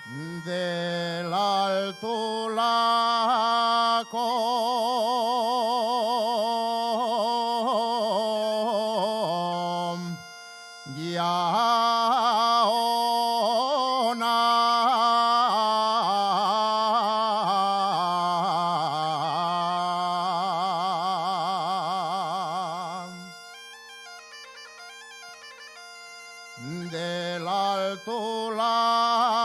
del alto lago del alto lago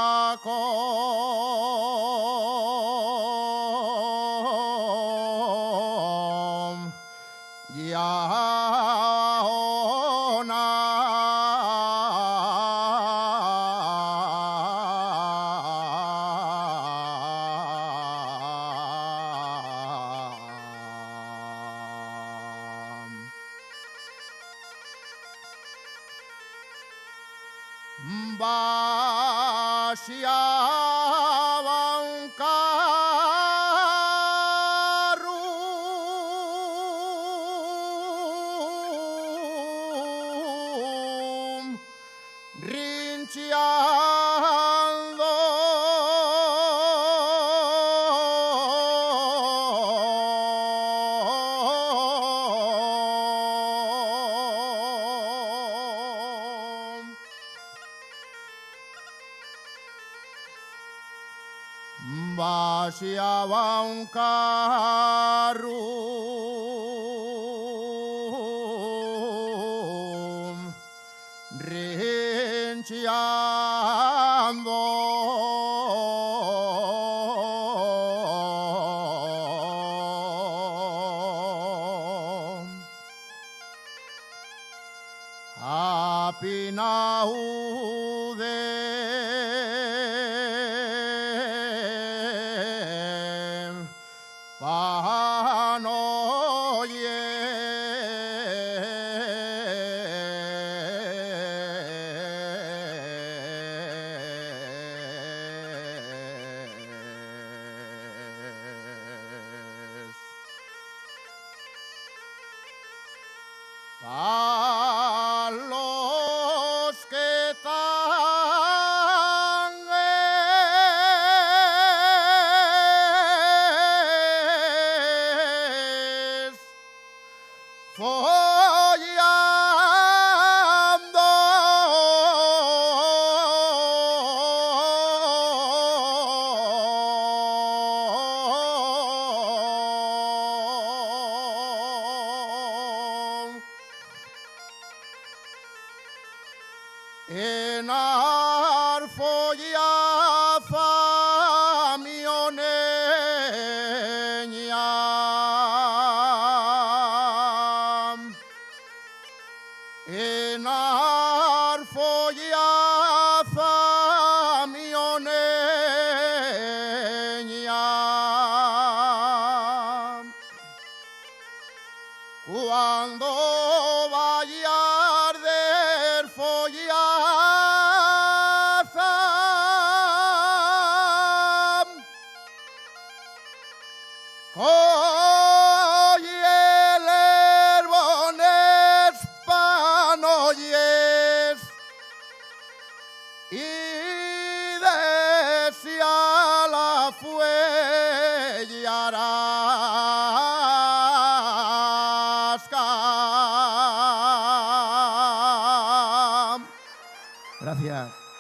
vaciaba un carro rinchiando vaciaba un carro rinchiando apinao de panoyes. A los que tan es follando en arfollaza mioneña en arfollaza mioneña cuando vaya a arder follaza oye el herbones panoyes y desea la fuellarasca. Gracias.